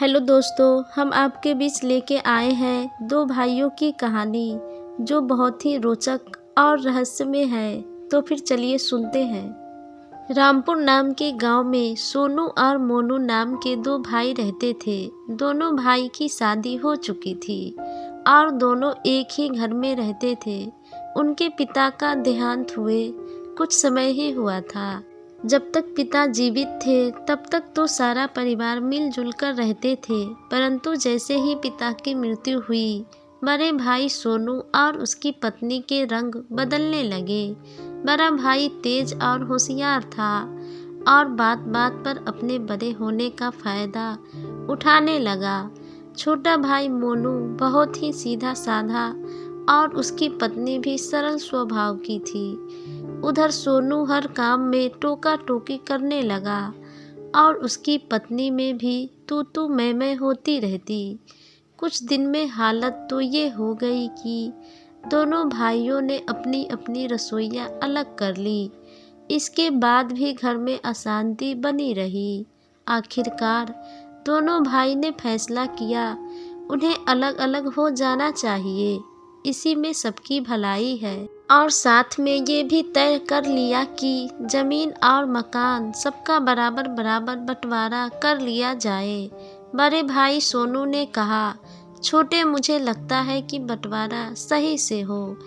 Hello दोस्तों, हम आपके बीच लेके आए हैं दो भाइयों की कहानी जो बहुत ही रोचक और रहस्यमय है। तो फिर चलिए सुनते हैं। रामपुर नाम के गांव में सोनू और मोनू नाम के दो भाई रहते थे। दोनों भाई की शादी हो चुकी थी और दोनों एक ही घर में रहते थे। उनके पिता का देहांत हुए कुछ समय ही हुआ था। जब तक पिता जीवित थे तब तक तो सारा परिवार मिलजुल कर रहते थे, परंतु जैसे ही पिता की मृत्यु हुई, बड़े भाई सोनू और उसकी पत्नी के रंग बदलने लगे। बड़ा भाई तेज और होशियार था और बात बात पर अपने बड़े होने का फायदा उठाने लगा। छोटा भाई मोनू बहुत ही सीधा साधा और उसकी पत्नी भी सरल स्वभाव की थी। उधर सोनू हर काम में टोका टोकी करने लगा और उसकी पत्नी में भी तू मैं होती रहती। कुछ दिन में हालत तो ये हो गई कि दोनों भाइयों ने अपनी अपनी रसोइयाँ अलग कर ली। इसके बाद भी घर में अशांति बनी रही। आखिरकार दोनों भाई ने फैसला किया उन्हें अलग अलग हो जाना चाहिए, इसी में सबकी भलाई है। और साथ में ये भी तय कर लिया कि जमीन और मकान सबका बराबर बराबर बंटवारा कर लिया जाए। बड़े भाई सोनू ने कहा, छोटे मुझे लगता है कि बंटवारा सही से हो,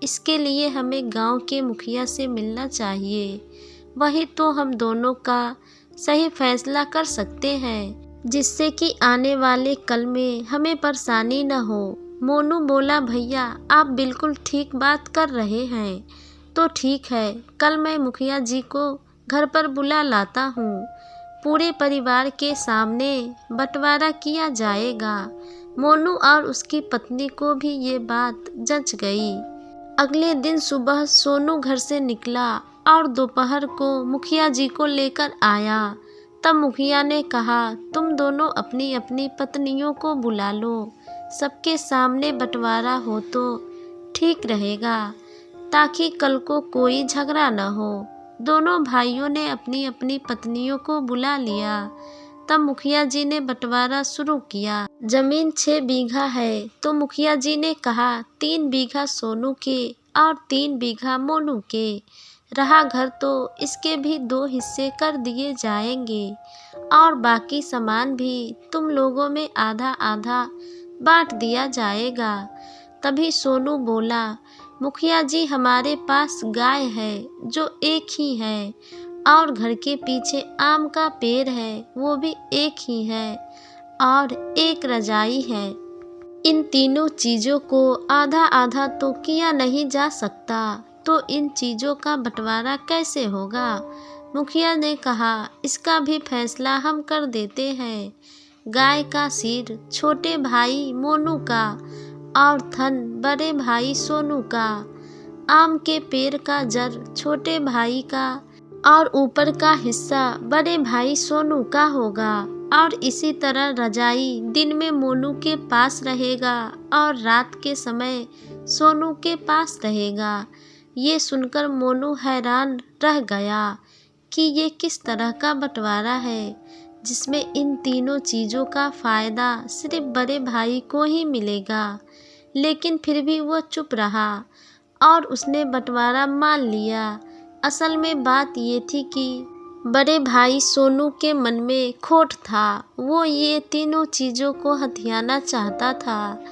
इसके लिए हमें गांव के मुखिया से मिलना चाहिए। वही तो हम दोनों का सही फैसला कर सकते हैं, जिससे कि आने वाले कल में हमें परेशानी न हो। मोनू बोला, भैया आप बिल्कुल ठीक बात कर रहे हैं। तो ठीक है, कल मैं मुखिया जी को घर पर बुला लाता हूँ। पूरे परिवार के सामने बंटवारा किया जाएगा। मोनू और उसकी पत्नी को भी ये बात जच गई। अगले दिन सुबह सोनू घर से निकला और दोपहर को मुखिया जी को लेकर आया। तब मुखिया ने कहा, तुम दोनों अपनी अपनी पत्नियों को बुला लो, सबके सामने बंटवारा हो तो ठीक रहेगा, ताकि कल को कोई झगड़ा न हो। दोनों भाइयों ने अपनी अपनी पत्नियों को बुला लिया। तब मुखिया जी ने बंटवारा शुरू किया। जमीन 6 बीघा है तो मुखिया जी ने कहा 3 बीघा सोनू के और 3 बीघा मोनू के। रहा घर तो इसके भी 2 हिस्से कर दिए जाएंगे और बाकी सामान भी तुम लोगों में आधा आधा बांट दिया जाएगा। तभी सोनू बोला, मुखिया जी हमारे पास गाय है जो एक ही है और घर के पीछे आम का पेड़ है वो भी एक ही है और एक रजाई है। इन तीनों चीज़ों को आधा आधा तो किया नहीं जा सकता, तो इन चीज़ों का बंटवारा कैसे होगा। मुखिया ने कहा, इसका भी फैसला हम कर देते हैं। गाय का सिर छोटे भाई मोनू का और थन बड़े भाई सोनू का। आम के पेड़ का जड़ छोटे भाई का और ऊपर का हिस्सा बड़े भाई सोनू का होगा। और इसी तरह रजाई दिन में मोनू के पास रहेगा और रात के समय सोनू के पास रहेगा। ये सुनकर मोनू हैरान रह गया कि ये किस तरह का बंटवारा है जिसमें इन तीनों चीज़ों का फ़ायदा सिर्फ बड़े भाई को ही मिलेगा। लेकिन फिर भी वो चुप रहा और उसने बंटवारा मान लिया। असल में बात ये थी कि बड़े भाई सोनू के मन में खोट था। वो ये तीनों चीज़ों को हथियाना चाहता था,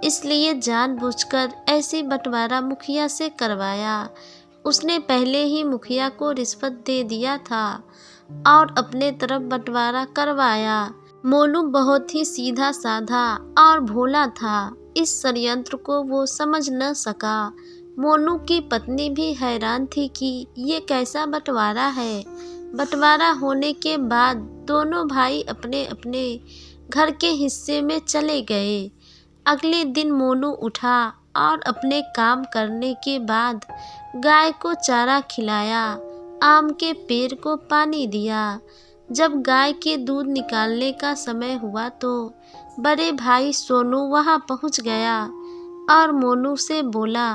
इसलिए जानबूझकर ऐसी बंटवारा मुखिया से करवाया। उसने पहले ही मुखिया को रिश्वत दे दिया था और अपने तरफ बंटवारा करवाया। मोनू बहुत ही सीधा साधा और भोला था, इस षड्यंत्र को वो समझ न सका। मोनू की पत्नी भी हैरान थी कि ये कैसा बंटवारा है। बंटवारा होने के बाद दोनों भाई अपने अपने घर के हिस्से में चले गए। अगले दिन मोनू उठा और अपने काम करने के बाद गाय को चारा खिलाया, आम के पेड़ को पानी दिया। जब गाय के दूध निकालने का समय हुआ तो बड़े भाई सोनू वहां पहुंच गया और मोनू से बोला,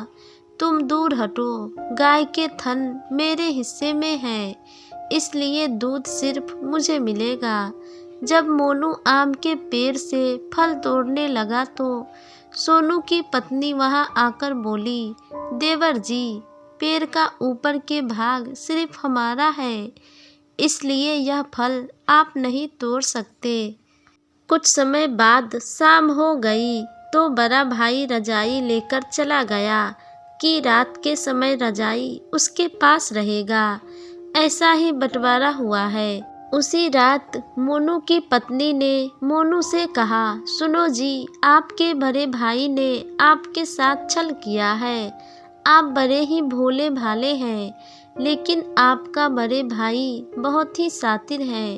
तुम दूर हटो, गाय के थन मेरे हिस्से में है, इसलिए दूध सिर्फ मुझे मिलेगा। जब मोनू आम के पेड़ से फल तोड़ने लगा तो सोनू की पत्नी वहां आकर बोली, देवर जी, पेड़ का ऊपर के भाग सिर्फ हमारा है, इसलिए यह फल आप नहीं तोड़ सकते। कुछ समय बाद शाम हो गई तो बड़ा भाई रजाई लेकर चला गया कि रात के समय रजाई उसके पास रहेगा। ऐसा ही बंटवारा हुआ है। उसी रात मोनू की पत्नी ने मोनू से कहा, सुनो जी, आपके बड़े भाई ने आपके साथ छल किया है। आप बड़े ही भोले भाले हैं, लेकिन आपका बड़े भाई बहुत ही शातिर है।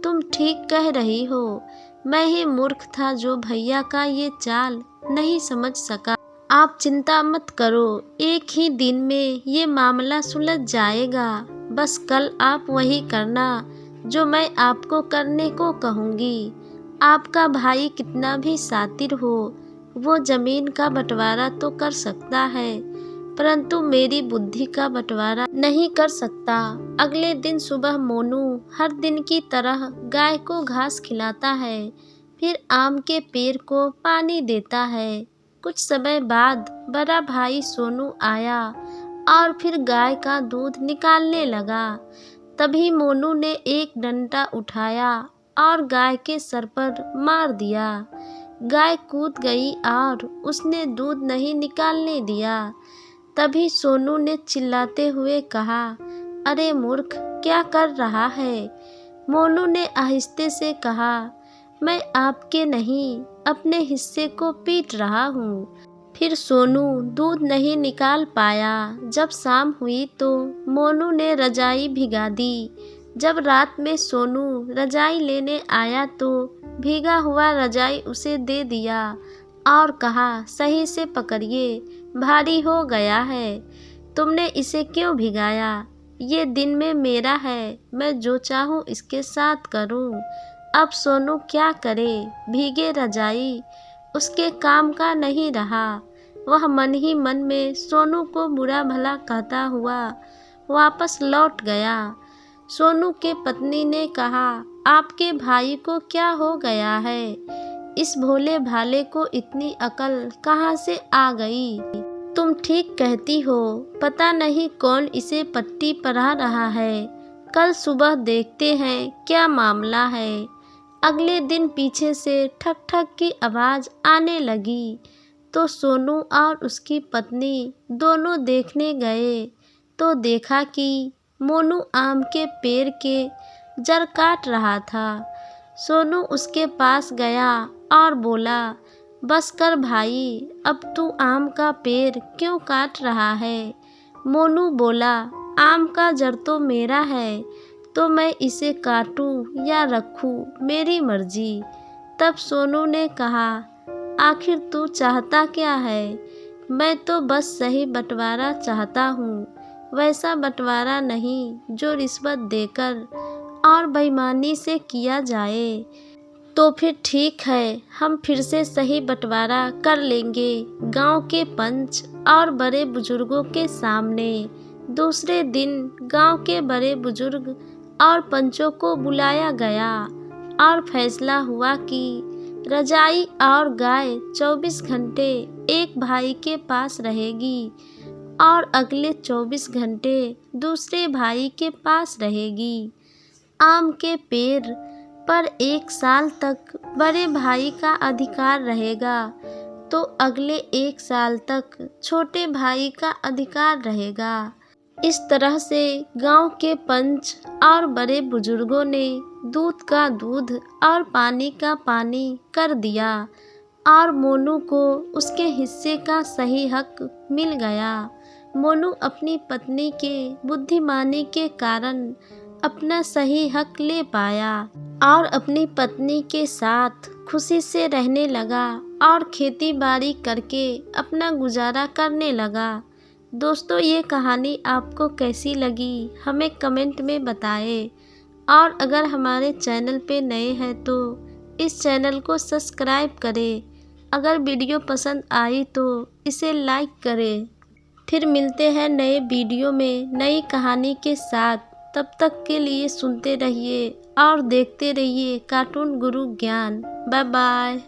तुम ठीक कह रही हो, मैं ही मूर्ख था जो भैया का ये चाल नहीं समझ सका। आप चिंता मत करो, एक ही दिन में ये मामला सुलझ जाएगा। बस कल आप वही करना जो मैं आपको करने को कहूँगी। आपका भाई कितना भी शातिर हो, वो जमीन का बंटवारा तो कर सकता है, परंतु मेरी बुद्धि का बंटवारा नहीं कर सकता। अगले दिन सुबह मोनू हर दिन की तरह गाय को घास खिलाता है, फिर आम के पेड़ को पानी देता है। कुछ समय बाद बड़ा भाई सोनू आया और फिर गाय का दूध निकालने लगा। तभी मोनू ने एक डंडा उठाया और गाय के सर पर मार दिया। गाय कूद गई और उसने दूध नहीं निकालने दिया। तभी सोनू ने चिल्लाते हुए कहा, अरे मूर्ख, क्या कर रहा है? मोनू ने आहिस्ते से कहा, मैं आपके नहीं, अपने हिस्से को पीट रहा हूँ। फिर सोनू दूध नहीं निकाल पाया। जब शाम हुई तो मोनू ने रजाई भिगा दी। जब रात में सोनू रजाई लेने आया तो भीगा हुआ रजाई उसे दे दिया और कहा, सही से पकड़िए, भारी हो गया है। तुमने इसे क्यों भिगाया? ये दिन में मेरा है, मैं जो चाहूँ इसके साथ करूँ। अब सोनू क्या करे? भीगे रजाई उसके काम का नहीं रहा। वह मन ही मन में सोनू को बुरा भला कहता हुआ वापस लौट गया। सोनू के पत्नी ने कहा, आपके भाई को क्या हो गया है? इस भोले भाले को इतनी अकल कहाँ से आ गई? तुम ठीक कहती हो, पता नहीं कौन इसे पट्टी पढ़ा रहा है। कल सुबह देखते हैं क्या मामला है। अगले दिन पीछे से ठक ठक की आवाज़ आने लगी तो सोनू और उसकी पत्नी दोनों देखने गए तो देखा कि मोनू आम के पेड़ के जड़ काट रहा था। सोनू उसके पास गया और बोला, बस कर भाई, अब तू आम का पेड़ क्यों काट रहा है? मोनू बोला, आम का जड़ तो मेरा है, तो मैं इसे काटूं या रखूं, मेरी मर्जी। तब सोनू ने कहा, आखिर तू चाहता क्या है? मैं तो बस सही बंटवारा चाहता हूँ, वैसा बंटवारा नहीं जो रिश्वत देकर और बेईमानी से किया जाए। तो फिर ठीक है, हम फिर से सही बंटवारा कर लेंगे गांव के पंच और बड़े बुजुर्गों के सामने। दूसरे दिन गांव के बड़े बुजुर्ग और पंचों को बुलाया गया और फैसला हुआ कि रजाई और गाय 24 घंटे एक भाई के पास रहेगी और अगले 24 घंटे दूसरे भाई के पास रहेगी। आम के पेड़ पर 1 साल तक बड़े भाई का अधिकार रहेगा तो अगले 1 साल तक छोटे भाई का अधिकार रहेगा। इस तरह से गांव के पंच और बड़े बुजुर्गों ने दूध का दूध और पानी का पानी कर दिया और मोनू को उसके हिस्से का सही हक मिल गया। मोनू अपनी पत्नी के बुद्धिमानी के कारण अपना सही हक ले पाया और अपनी पत्नी के साथ खुशी से रहने लगा और खेती बाड़ी करके अपना गुजारा करने लगा। दोस्तों, ये कहानी आपको कैसी लगी हमें कमेंट में बताएं और अगर हमारे चैनल पे नए हैं तो इस चैनल को सब्सक्राइब करें। अगर वीडियो पसंद आई तो इसे लाइक करें। फिर मिलते हैं नए वीडियो में नई कहानी के साथ। तब तक के लिए सुनते रहिए और देखते रहिए Cartoon Guru Gyan. Bye bye.